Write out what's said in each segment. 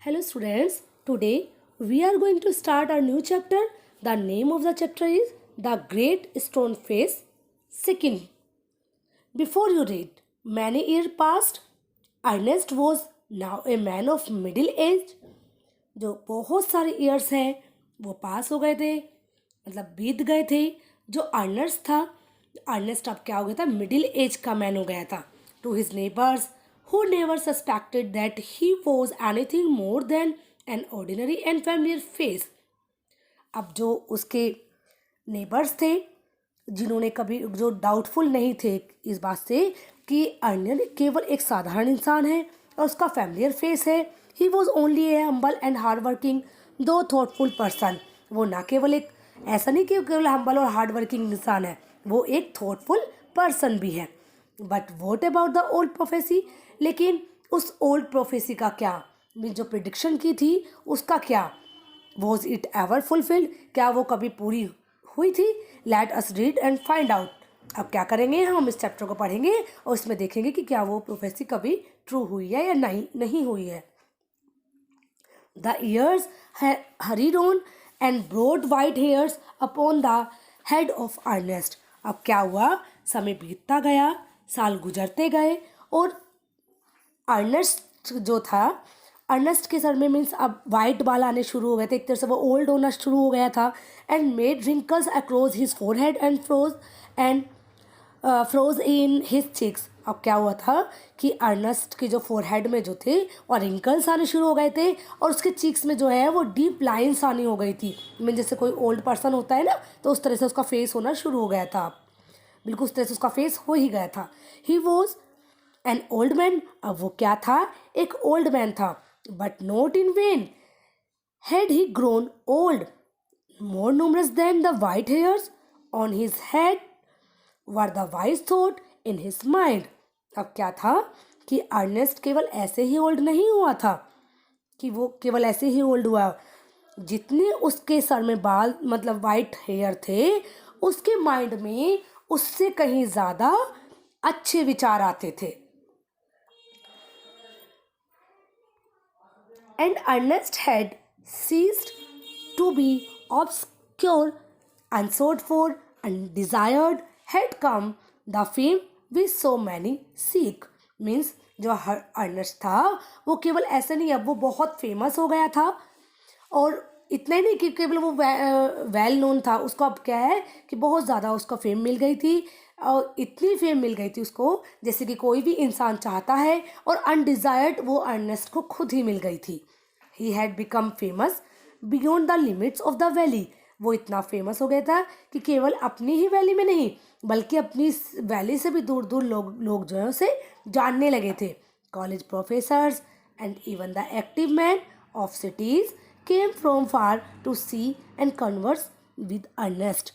Hello students, today we are going to start our new chapter. The name of the chapter is The Great Stone Face. Second, before you read, many years passed. Ernest was now a man of middle age. जो बहुत सारे years हैं वो पास हो गए थे, मतलब बीत गए थे. जो अर्नेस्ट अब क्या हो गया था, मिडिल एज का मैन हो गया था. To his neighbours who never suspected that he was anything more than an ordinary and familiar face. अब जो उसके नेबर्स थे, जिन्होंने कभी, जो डाउटफुल नहीं थे इस बात से कि अर्नेस्ट केवल एक साधारण इंसान है और उसका फैमिलियर फेस है. He was only A humble and hard working दो थॉटफुल पर्सन. वो ना केवल एक, ऐसा नहीं कि केवल हम्बल और हार्ड वर्किंग इंसान है, वो एक थॉटफुल पर्सन भी है. But what about the old prophecy, लेकिन उस ओल्ड प्रोफेसी का क्या, जो प्रिडिक्शन की थी उसका क्या, वॉज इट एवर फुलफिल्ड, क्या वो कभी पूरी हुई थी. Let us read and find out. अब क्या करेंगे, हम इस चैप्टर को पढ़ेंगे और उसमें देखेंगे कि क्या वो प्रोफेसी कभी ट्रू हुई है या नहीं हुई है. The years hurried on and brought white hairs upon the head of Ernest. अब क्या हुआ, समय बीतता गया, साल गुजरते गए और अर्नेस्ट जो था, अर्नेस्ट के सर में मीन्स अब वाइट बाल आने शुरू हो गए थे. एक तरह से वो ओल्ड होना शुरू हो गया था. And made wrinkles across his forehead and furrows in his cheeks. अब क्या हुआ था कि अर्नेस्ट के जो फोरहेड में जो थे और रिंकल्स आने शुरू हो गए थे और उसके चीक्स में जो है वो डीप लाइंस आनी हो गई थी. मीन जैसे कोई ओल्ड पर्सन होता है ना, तो उस तरह से उसका फेस होना शुरू हो गया था. बिल्कुल उस तरह से उसका फेस हो ही गया था. He was an old man. अब वो क्या था, एक ओल्ड मैन था. But not in vain had he grown old. More numerous than the white hairs on his head were the wise thought in his mind. अब क्या था कि अर्नेस्ट केवल ऐसे ही ओल्ड नहीं हुआ था, कि वो केवल ऐसे ही ओल्ड हुआ, जितने उसके सर में बाल मतलब वाइट हेयर थे, उसके माइंड में उससे कहीं ज़्यादा अच्छे विचार आते थे. And Ernest had ceased to be obscure, unsought for, undesired had come the fame with so many seek. Means जो अर्नेस्ट था वो केवल ऐसा नहीं, अब वो बहुत फेमस हो गया था. और इतना ही नहीं कि केवल वो वेल नोन था, उसको अब क्या है कि बहुत ज़्यादा उसको फेम मिल गई थी. और इतनी फेम मिल गई थी उसको जैसे कि कोई भी इंसान चाहता है, और अनडिज़ायर्ड वो अर्नेस्ट को खुद ही मिल गई थी. He had become famous beyond the limits of the valley. वो इतना फेमस हो गया था कि केवल अपनी ही वैली में नहीं, बल्कि अपनी वैली से भी दूर दूर लोग जो है उसे जानने लगे थे. College professors and even the active man of cities came from far to see and converse with Ernest.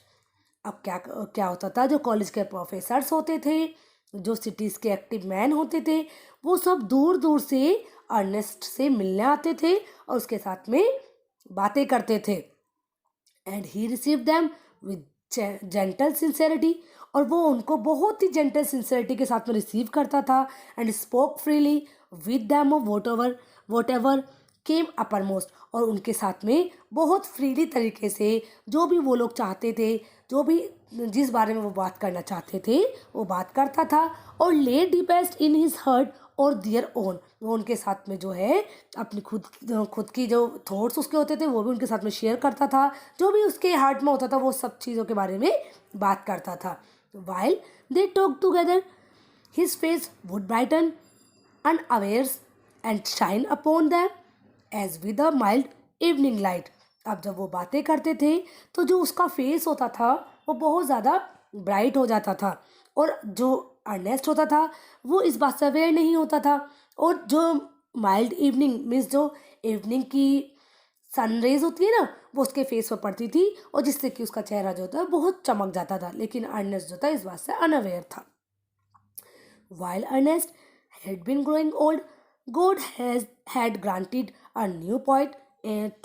अब क्या होता था, जो कॉलेज के प्रोफेसर्स होते थे, जो सिटीज़ के एक्टिव मैन होते थे, वो सब दूर दूर से अर्नेस्ट से मिलने आते थे और उसके साथ में बातें करते थे. And he receive them with gentle sincerity. और वो उनको बहुत ही जेंटल सिंसेरिटी के साथ में रिसीव करता था. And spoke freely with them of what ever came upper most. और उनके साथ में बहुत फ्रीली तरीके से जो भी वो लोग चाहते थे, जो भी जिस बारे में वो बात करना चाहते थे वो बात करता था. और ले डीपेस्ट इन हिज हर्ट और दियर ओन. वो उनके साथ में जो है अपनी खुद की जो थॉट्स उसके होते थे वो भी उनके साथ में शेयर करता था. जो भी उसके हार्ट में होता था वो सब चीज़ों के बारे में बात करता था. While they talk together his face would brighten unawares and shine upon them as with a mild evening light. अब जब वो बातें करते थे तो जो उसका फेस होता था वो बहुत ज़्यादा ब्राइट हो जाता था. और जो अर्नेस्ट होता था वो इस बात से अवेयर नहीं होता था. और जो माइल्ड इवनिंग मीन्स जो इवनिंग की सनरेज होती है ना, वो उसके फेस पर पड़ती थी और जिससे कि उसका चेहरा जो था बहुत चमक जाता था. लेकिन अर्नेस्ट जो था इस बात से अनअवेयर था. While Ernest had been growing old, God had granted a new point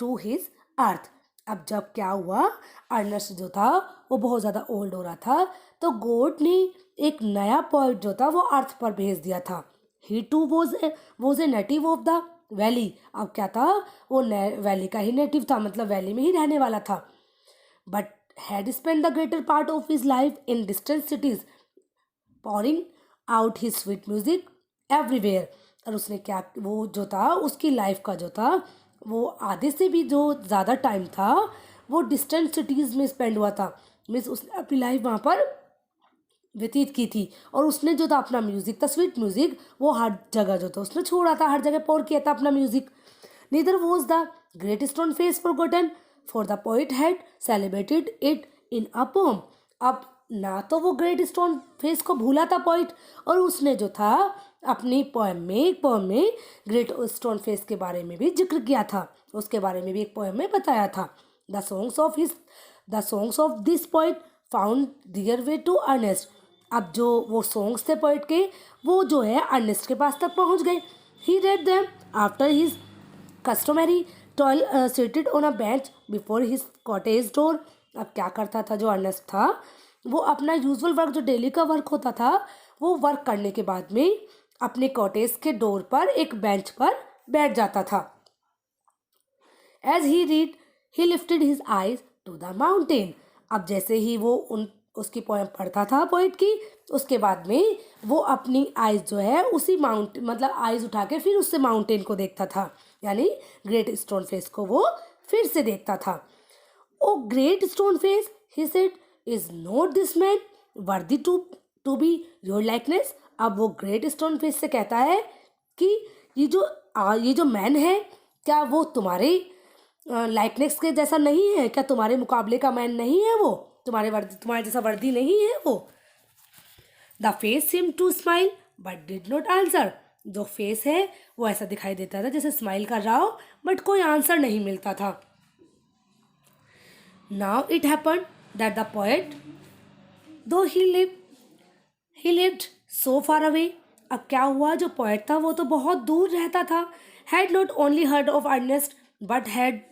to his earth. अब जब क्या हुआ, अर्नेस्ट जो था वो बहुत ज़्यादा ओल्ड हो रहा था, तो गॉड ने एक नया पॉइंट जो था वो अर्थ पर भेज दिया था. He too was a native of the valley. अब क्या था, वो वैली का ही नेटिव था, मतलब वैली में ही रहने वाला था। But had spend the greater part of his life in distant cities pouring out his sweet music everywhere। और उसने क्या, वो जो था उसकी लाइफ का जो था वो आधे से भी जो ज़्यादा टाइम था वो डिस्टेंट सिटीज़ में स्पेंड हुआ था। मीन्स उसने अपनी लाइफ वहाँ पर व्यतीत की थी। और उसने जो था अपना म्यूज़िक था, स्वीट म्यूज़िक, वो हर जगह जो था उसने छोड़ा था, हर जगह पोर किया था अपना music. Neither was the great stone face forgotten, for the poet had celebrated it in a poem. अब ना तो वो ग्रेट स्टोन फेस को भूला था पोइट, और उसने जो था अपनी पोएम में ग्रेट स्टोन फेस के बारे में भी जिक्र किया था, उसके बारे में भी एक पोएम में बताया था। The songs of this poet found their way to Ernest. अब जो वो सॉन्ग्स थे पोइट के, वो जो है अर्नेस्ट के पास तक पहुंच गए। He read them after his customary toil seated on a bench before his cottage door. अब क्या करता था जो अर्नेस्ट था, वो अपना यूजुअल वर्क जो डेली का वर्क होता था वो वर्क करने के बाद में अपने कॉटेज के डोर पर एक बेंच पर बैठ जाता था। As he read he lifted his eyes to the mountain. अब जैसे ही वो उसकी पोएम पढ़ता था पोइट की, उसके बाद में वो अपनी आइज जो है उसी मतलब आइज उठा के फिर उससे माउंटेन को देखता था, यानी ग्रेट स्टोन फेस को वो फिर से देखता था। O great stone face, he said, is not this man worthy to be your likeness. अब वो ग्रेट स्टोन फेस से कहता है कि ये जो मैन है, क्या वो तुम्हारे लाइकनेस के जैसा नहीं है, क्या तुम्हारे मुकाबले का मैन नहीं है वो, तुम्हारे जैसा वर्दी नहीं है वो। The face seem to smile but did not answer. जो फेस है वो ऐसा दिखाई देता था जैसे स्माइल कर रहा हो, बट कोई आंसर नहीं मिलता था। Now it happened that the poet, दो ही लिव्ड सो फार अवे। अब क्या हुआ, जो पोएट था वो तो बहुत दूर रहता था। Had not only heard of Ernest but had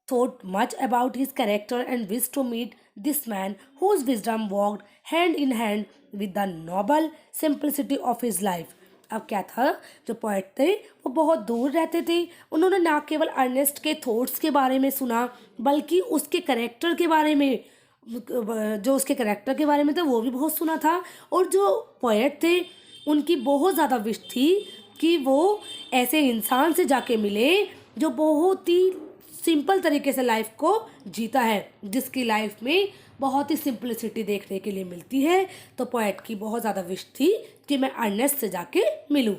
thought much about his character and wished to meet this man whose wisdom walked hand in hand with the noble simplicity of his life। अब क्या था, जो poet थे वो बहुत दूर रहते थे। उन्होंने ना केवल अर्नेस्ट के थॉट्स के बारे में सुना, बल्कि उसके कैरेक्टर के बारे में, जो उसके कैरेक्टर के बारे में था वो भी बहुत सुना था। और जो पोएट थे उनकी बहुत ज़्यादा विश थी कि वो ऐसे इंसान से जाके मिले जो बहुत ही सिंपल तरीके से लाइफ को जीता है, जिसकी लाइफ में बहुत ही सिंपलिसिटी देखने के लिए मिलती है। तो पोएट की बहुत ज़्यादा विश थी कि मैं अर्नेस्ट से जाके मिलूं।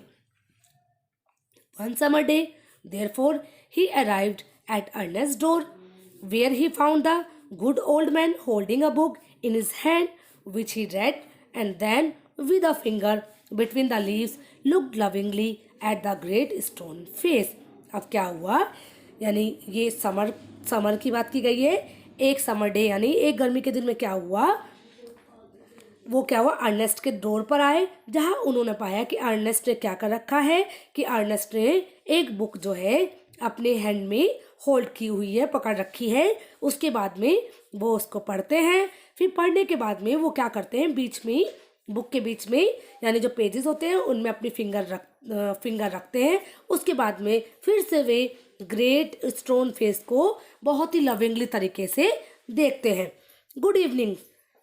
One summer day therefore he arrived at Ernest door, where he found the good old man holding a book in his hand which he read and then with a finger between the leaves looked lovingly at the great stone face. अब क्या हुआ, यानी ये summer की बात की गई है। एक समर डे यानी एक गर्मी के दिन में क्या हुआ, अर्नेस्ट के डोर पर आए, जहां उन्होंने पाया कि अर्नेस्ट ने क्या कर रखा है कि अर्नेस्ट ने एक बुक जो है अपने हैंड में होल्ड की हुई है, पकड़ रखी है। उसके बाद में वो उसको पढ़ते हैं। फिर पढ़ने के बाद में वो क्या करते हैं, बीच में बुक के बीच में यानी जो पेजेस होते हैं उनमें अपनी फिंगर रखते हैं। उसके बाद में फिर से वे ग्रेट स्टोन फेस को बहुत ही लविंगली तरीके से देखते हैं। Good evening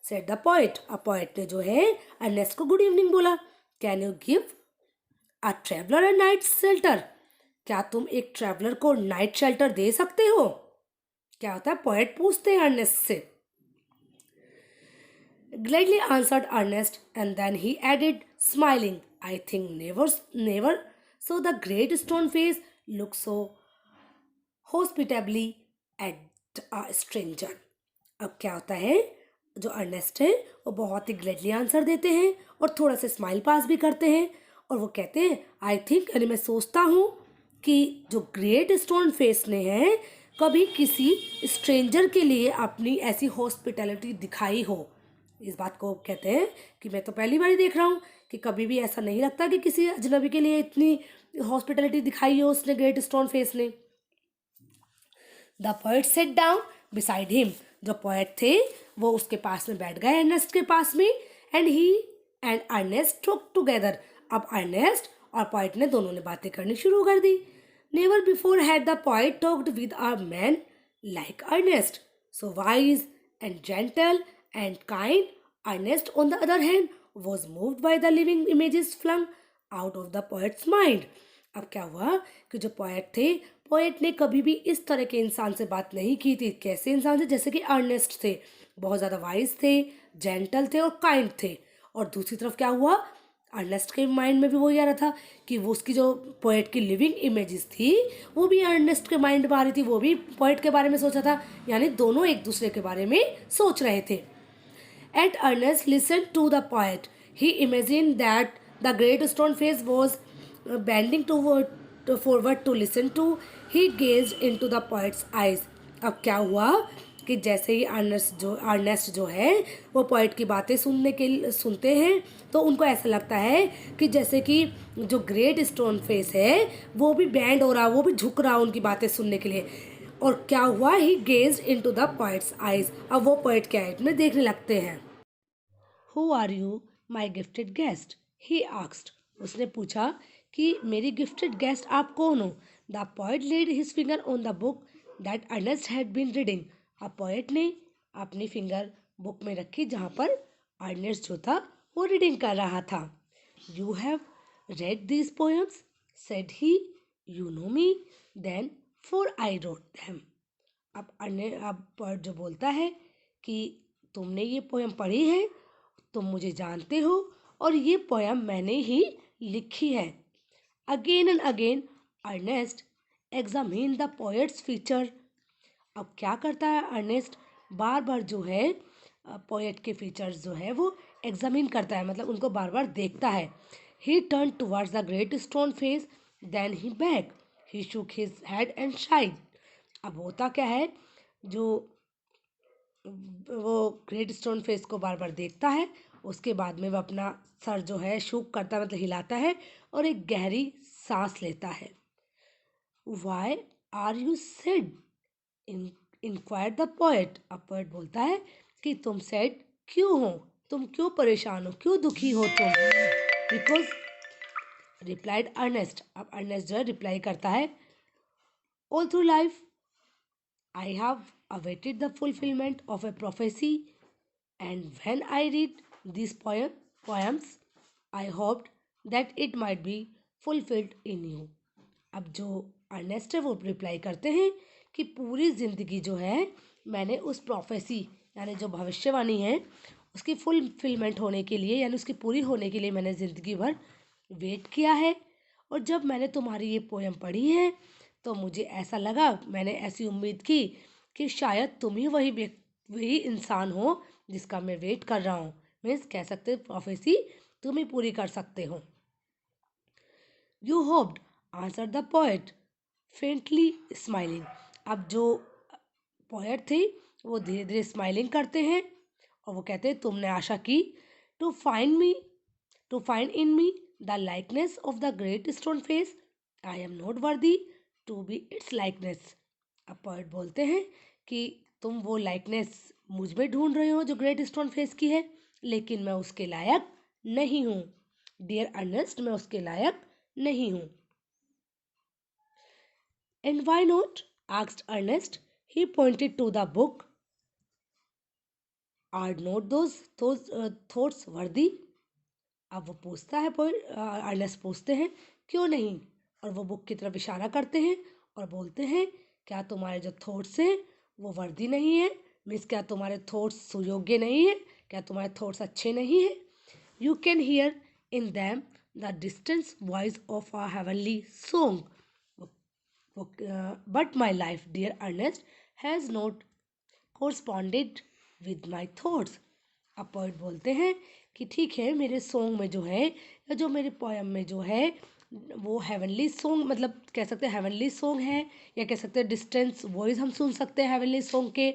said the poet. अब पोएट ने जो है अर्नेस्ट को गुड इवनिंग बोला। Can you give a traveller a night shelter, क्या तुम एक ट्रेवलर को नाइट शेल्टर दे सकते हो। क्या होता है, पोएट पूछते हैं अर्नेस्ट से। Gladly answered Ernest, and then he added, smiling, I think never saw the great stone face look so hospitably at a stranger। अब क्या होता है, जो अर्नेस्ट है वो बहुत ही ग्लेडली आंसर देते हैं और थोड़ा सा स्माइल पास भी करते हैं, और वो कहते हैं आई थिंक, यानी मैं सोचता हूँ कि जो ग्रेट स्टोन फेस ने है कभी किसी स्ट्रेंजर के लिए अपनी ऐसी हॉस्पिटैलिटी दिखाई हो। इस बात को कहते हैं कि मैं तो पहली बार ही देख रहा हूँ कि कभी भी ऐसा नहीं लगता कि किसी अजनबी के लिए इतनी हॉस्पिटैलिटी दिखाई हो उसने, ग्रेट स्टोन फेस ने। The poet set down beside him. जो पोएट थे वो उसके पास में बैठ गए, अर्नेस्ट के पास में, and he and Ernest talk together. अब अर्नेस्ट और पोएट ने दोनों ने बातें करनी शुरू कर दी। Never before had the poet talked with a man like Ernest, so wise and gentle and kind. Ernest, on the other hand, was moved by the living images flung out of the poet's mind. अब क्या हुआ कि जो poet थे, poet ने कभी भी इस तरह के इंसान से बात नहीं की थी। कैसे इंसान थे? जैसे कि अर्नेस्ट थे, बहुत ज़्यादा वाइज थे, जेंटल थे और काइंड थे। और दूसरी तरफ क्या हुआ, अर्नेस्ट के माइंड में भी वही आ रहा था कि वो उसकी जो पोएट की लिविंग इमेजेस थी वो भी अर्नेस्ट के माइंड में आ रही थी, वो भी पोएट के बारे में सोचा था, यानी दोनों एक दूसरे के बारे में सोच रहे थे। And Ernest listen to the poet, he imagine that the great stone face was bending to forward to listen to, he gazed into the poet's eyes. अब क्या हुआ कि जैसे ही अर्नेस्ट जो है वो पोएट की बातें सुनते हैं तो उनको ऐसा लगता है कि जैसे कि जो ग्रेट स्टोन फेस है वो भी बैंड हो रहा, वो भी झुक रहा उनकी बातें सुनने के लिए। और क्या हुआ, he gazed into the poet's eyes, अब वो पोएट के आइज में देखने लगते हैं। Who are you my gifted guest, he asked, उसने पूछा कि मेरी गिफ्टेड गेस्ट आप कौन हो। The poet laid his finger on the book that Ernest had been reading, अब पोएट ने अपनी फिंगर बुक में रखी जहाँ पर अर्नेस्ट जो था वो रीडिंग कर रहा था। You have read these poems said he, you know me then for I wrote them. अब पोएट जो बोलता है कि तुमने ये पोएम पढ़ी है, तुम मुझे जानते हो और ये पोएम मैंने ही लिखी है। Again and again Ernest examine the poet's feature, अब क्या करता है अर्नेस्ट, बार बार जो है पोएट के फीचर्स जो है वो एग्जामिन करता है, मतलब उनको बार बार देखता है। He turn towards the great stone face then he back, he shook his head and sighed. अब होता क्या है, जो वो ग्रेट स्टोन फेस को बार बार देखता है, उसके बाद में वो अपना सर जो है शुक करता है, मतलब हिलाता है और एक गहरी सांस लेता है। Why are you sad inquire the poet, अब पोएट बोलता है कि तुम सैड क्यों हो, तुम क्यों परेशान हो, क्यों दुखी हो तुम। बिकॉज रिप्लाइड अर्नेस्ट, अब अर्नेस्ट जो है रिप्लाई करता है, all through life I have awaited the fulfilment of A prophecy and when I read this poems I hoped that it might be fulfilled in you. अब जो Ernest है वो reply करते हैं कि पूरी ज़िंदगी जो है मैंने उस प्रोफेसी यानी जो भविष्यवाणी है उसकी फुलफिलमेंट होने के लिए, यानी उसकी पूरी होने के लिए मैंने ज़िंदगी भर वेट किया है। और जब मैंने तुम्हारी ये पोएम पढ़ी है तो मुझे ऐसा लगा, मैंने ऐसी उम्मीद की कि शायद तुम ही वही इंसान हो जिसका मैं वेट कर रहा हूँ। मीन्स कह सकते हो प्रोफेसी तुम ही पूरी कर सकते हो। You hoped answer the poet faintly smiling, अब जो पोएट थे वो धीरे धीरे स्माइलिंग करते हैं और वो कहते हैं तुमने आशा की, to find in me the likeness of the great stone face, I am not worthy to be its likeness. अब पोएट बोलते हैं कि तुम वो लाइकनेस मुझ में ढूंढ रहे हो जो ग्रेट स्टोन फेस की है, लेकिन मैं उसके लायक नहीं हूँ। डियर अर्नेस्ट, मैं उसके लायक नहीं हूँ। And why not? Asked Ernest. He pointed to the book. Are not those thoughts worthy? अब वो पूछता है, अर्नेस्ट पूछते हैं क्यों नहीं, और वो बुक की तरफ इशारा करते हैं और बोलते हैं क्या तुम्हारे जो थॉट्स हैं वो वर्दी नहीं है, मीन्स क्या तुम्हारे थॉट्स सुयोग्य नहीं है, क्या तुम्हारे थॉट्स अच्छे नहीं है। You can here in them the distance voice of a heavenly song, but my life, dear Ernest, has not corresponded with my thoughts। अब पोएट बोलते हैं कि ठीक है, मेरे सॉन्ग में जो है या जो मेरे पोएम में जो है वो हेवनली सॉन्ग, मतलब कह सकते हैं हेवनली सॉन्ग है, या कह सकते हैं डिस्टेंस वॉइस हम सुन सकते हैं हेवनली सॉन्ग के,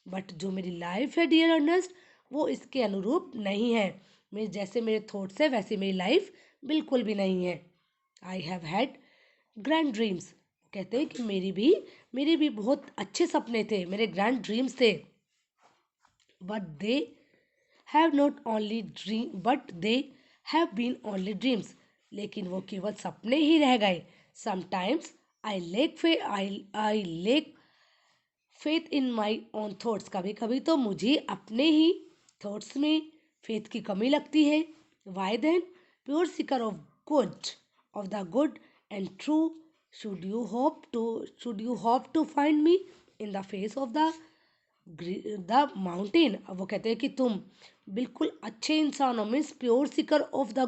बट जो मेरी लाइफ है डियर अर्नेस्ट वो इसके अनुरूप नहीं है। मैं जैसे मेरे थॉट्स है वैसे मेरी लाइफ बिल्कुल भी नहीं है। I have had grand dreams, कहते हैं कि मेरे भी बहुत अच्छे सपने थे, मेरे ग्रैंड ड्रीम्स थे, but they have been only dreams, लेकिन वो केवल सपने ही रह गए। Sometimes I lack faith in my own thoughts. कभी कभी तो मुझे अपने ही थॉट्स में फेथ की कमी लगती है। Why then pure seeker of good, of the good and true, should you hope to find me in the face of the mountain. अब वो कहते हैं कि तुम बिल्कुल अच्छे इंसान हो, means pure seeker of the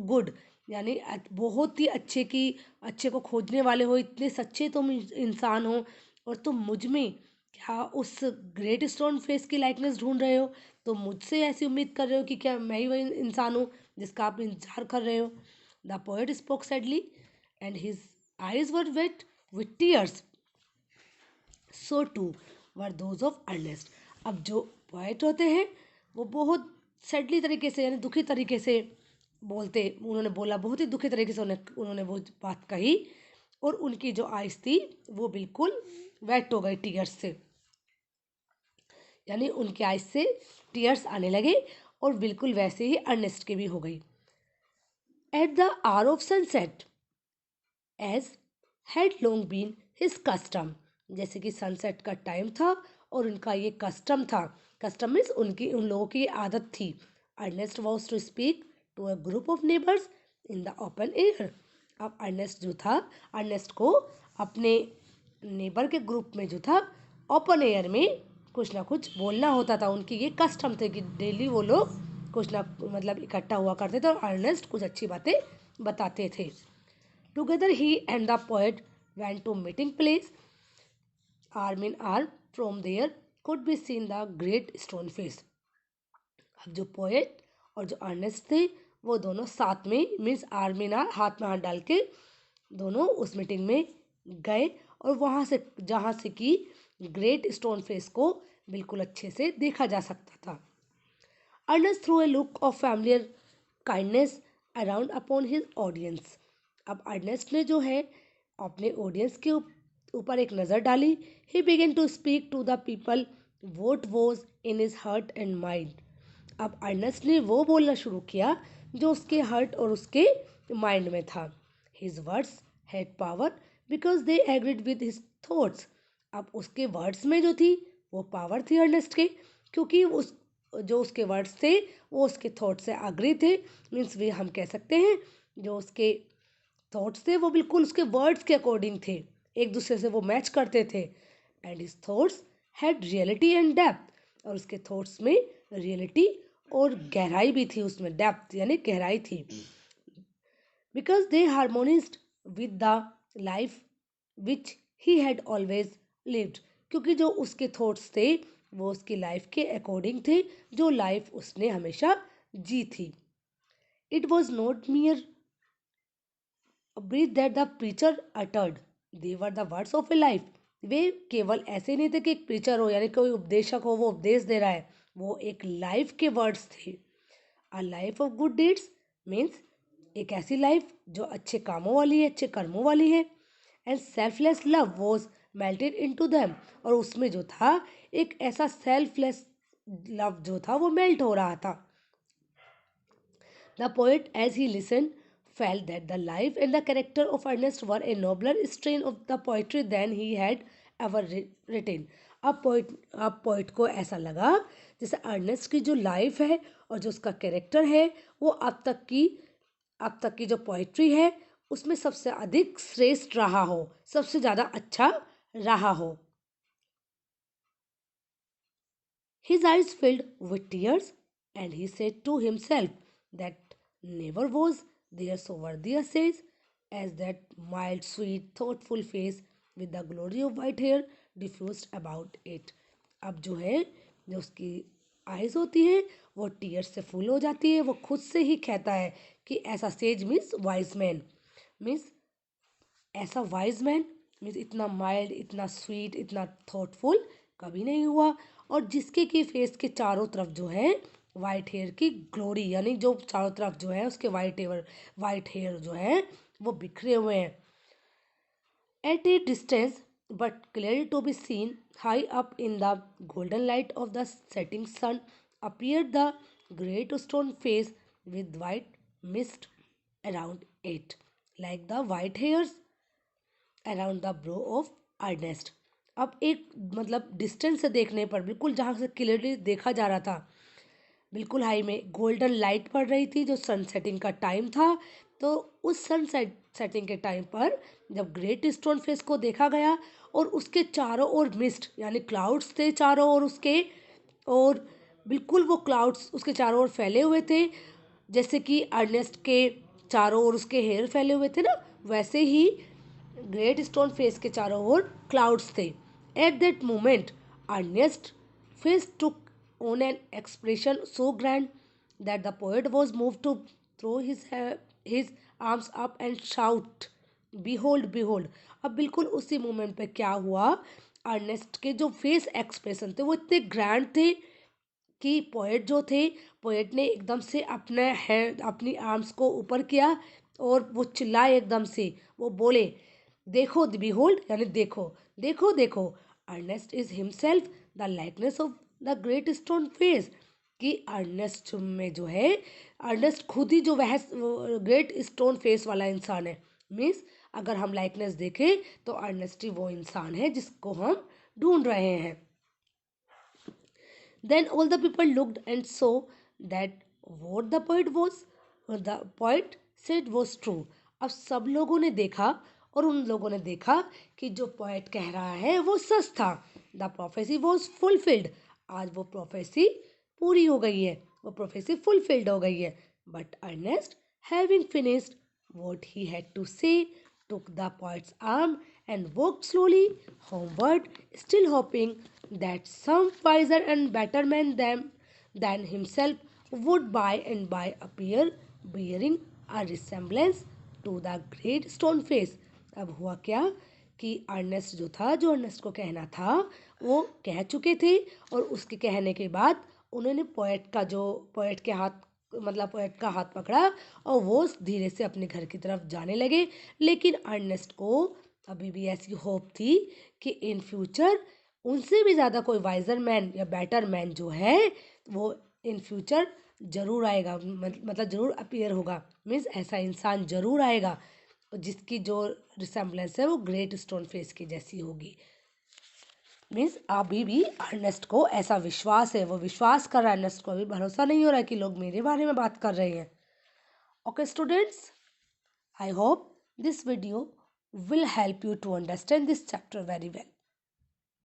good, यानी बहुत ही अच्छे को खोजने वाले हो, इतने सच्चे तुम इंसान हो, और तुम मुझ में क्या उस ग्रेट स्टोन फेस की लाइकनेस ढूंढ रहे हो। तो मुझसे ऐसी उम्मीद कर रहे हो कि क्या मैं ही वही इंसान हूँ जिसका आप इंतजार कर रहे हो। The poet spoke sadly and his eyes were wet with tears, so too were those of Ernest. अब जो पोएट होते हैं वो बहुत सैडली तरीके से, यानी दुखी तरीके से बोलते, उन्होंने बोला बहुत ही दुखी तरीके से, उन्होंने वो बात कही, और उनकी जो आइज थी वो बिल्कुल वेट हो गई टीयर्स से, यानी उनकी आइज से टीयर्स आने लगे, और बिल्कुल वैसे ही अर्नेस्ट के भी हो गई। At the hour of sunset as had long been his custom, जैसे कि सनसेट का टाइम था और उनका ये कस्टम था। कस्टम मीन्स उन लोगों की आदत थी। Ernest was to speak to a group of neighbours in the open air. अब अर्नेस्ट जो था, अर्नेस्ट को अपने नेबर के ग्रुप में जो था ओपन एयर में कुछ ना कुछ बोलना होता था। उनकी ये कस्टम थे कि डेली वो लोग कुछ ना मतलब इकट्ठा हुआ करते थे और अर्नेस्ट कुछ अच्छी बातें बताते थे। Together he and the poet went to meeting place. Arm in arm from there could be seen the great stone face. अब जो पोएट और जो अर्नेस्ट थे वो दोनों साथ में, मीन्स आर्म इन आर्म, हाथ में हाथ डाल के दोनों उस मीटिंग में गए, और वहाँ से जहाँ से कि ग्रेट स्टोन फेस को बिल्कुल अच्छे से देखा जा सकता था। Ernest threw a look of familiar kindness around upon his audience. अब अर्नेस्ट ने जो है अपने ऑडियंस के ऊपर एक नज़र डाली। He began to speak to the people what was in his heart and mind. अब अर्नेस्ट ने वो बोलना शुरू किया जो उसके हार्ट और उसके माइंड में था। His words had power because they agreed with his thoughts. अब उसके वर्ड्स में जो थी वो पावर थी अर्नेस्ट के, क्योंकि उस जो उसके वर्ड्स थे वो उसके थॉट से अग्री थे। मीन्स वे हम कह सकते हैं जो उसके थॉट्स थे वो बिल्कुल उसके वर्ड्स के अकॉर्डिंग थे, एक दूसरे से वो मैच करते थे। And his thoughts had reality and depth, और उसके थॉट्स में रियलिटी और गहराई भी थी, उसमें डेप्थ यानी गहराई थी। Because they harmonised with the life which he had always lived, क्योंकि जो उसके थॉट्स थे वो उसकी लाइफ के अकॉर्डिंग थे, जो लाइफ उसने हमेशा जी थी। It was not mere breath that the preacher uttered, they were the words of a life. वे केवल ऐसे नहीं थे कि एक प्रीचर हो यानी कोई उपदेशक हो वो उपदेश दे रहा है, वो एक लाइफ के वर्ड्स थे। A life of good deeds means एक ऐसी लाइफ जो अच्छे कामों वाली है, अच्छे कर्मों वाली है। And selfless love was melted into them, और उसमें जो था एक ऐसा सेल्फलेस लव जो था वो मेल्ट हो रहा था। The poet, as he listened, felt that the life and the character of Ernest were a nobler strain of the poetry than he had ever written. अब पोइट को ऐसा लगा जैसे अर्नेस्ट की जो लाइफ है और जो उसका कैरेक्टर है वो अब तक की जो पोइट्री है उसमें सबसे अधिक श्रेष्ठ रहा हो, सबसे ज़्यादा अच्छा रहा हो। His eyes filled with tears, and he said to himself that never was there so worthy a sage as that mild, sweet, thoughtful face with the glory of white hair diffused about it. अब जो है, जो उसकी eyes होती है वो tears से full हो जाती है। वो खुद से ही कहता है कि ऐसा says means wise man, means ऐसा वाइज मैन मीन्स इतना माइल्ड, इतना स्वीट, इतना थॉटफुल कभी नहीं हुआ। और जिसके की फेस के चारों तरफ जो है वाइट हेयर की ग्लोरी, यानी जो चारों तरफ जो है उसके वाइट हेयर जो है वो बिखरे हुए हैं। At a distance, but clearly to be seen, high up in the golden light of the setting sun, appeared the great stone face with white mist around it, like the white hairs around the brow of Ernest. अब एक मतलब distance से देखने पर बिल्कुल जहाँ से clearly देखा जा रहा था, बिल्कुल हाई में गोल्डन लाइट पड़ रही थी जो सन सेटिंग का टाइम था। तो उस सन सेटिंग के टाइम पर जब ग्रेट स्टोन फेस को देखा गया और उसके चारों ओर मिस्ट यानी क्लाउड्स थे चारों ओर उसके, और बिल्कुल वो क्लाउड्स उसके चारों ओर फैले हुए थे, जैसे कि अर्नेस्ट के चारों ओर उसके हेयर फैले हुए थे ना, वैसे ही ग्रेट स्टोन फेस के चारों ओर क्लाउड्स थे। At that moment Ernest face took on an expression so grand that the poet was moved to throw his arms up and shout, behold behold। अब बिल्कुल उसी मोमेंट पे क्या हुआ, अर्नेस्ट के जो फेस एक्सप्रेशन थे वो इतने ग्रैंड थे कि पोएट जो थे, पोएट ने एकदम से अपने हैंड अपनी आर्म्स को ऊपर किया और वो चिल्लाए एकदम से, वो बोले देखो बिहोल्ड यानी देखो देखो देखो, Ernest is himself the likeness of the great stone face. कि अर्नेस्ट में जो है, अर्नेस्ट खुद ही जो वह ग्रेट स्टोन फेस वाला इंसान है। मीन्स अगर हम लाइकनेस देखें तो अर्नेस्ट ही वो इंसान है जिसको हम ढूंढ रहे हैं। Then all the people looked and saw that what the poet said was true। अब सब लोगों ने देखा और उन लोगों ने देखा कि जो पोएट कह रहा है वो सच था। The prophecy was fulfilled. आज वो प्रोफेसी पूरी हो गई है, वो प्रोफेसी फुलफिल्ड हो गई है। But Ernest having finished what he had to say took the poet's arm and walked slowly homeward, still hoping that some wiser and better man than himself would by and by appear bearing a resemblance to the great stone face। अब हुआ क्या कि Ernest जो था, जो Ernest को कहना था वो कह चुके थे, और उसके कहने के बाद उन्होंने पोएट के हाथ मतलब पोएट का हाथ पकड़ा और वो धीरे से अपने घर की तरफ जाने लगे। लेकिन अर्नेस्ट को अभी भी ऐसी होप थी कि इन फ्यूचर उनसे भी ज़्यादा कोई वाइजर मैन या बेटर मैन जो है वो इन फ्यूचर ज़रूर आएगा, मतलब ज़रूर अपीयर होगा। मीन्स ऐसा इंसान ज़रूर आएगा जिसकी जो रिसेम्बलेंस है वो ग्रेट स्टोन फेस की जैसी होगी। मीन्स अभी भी अर्नेस्ट को ऐसा विश्वास है, वो विश्वास कर रहा है, अर्नेस्ट को अभी भरोसा नहीं हो रहा है कि लोग मेरे बारे में बात कर रहे हैं। Okay students, I hope this video will help you to understand this chapter very well.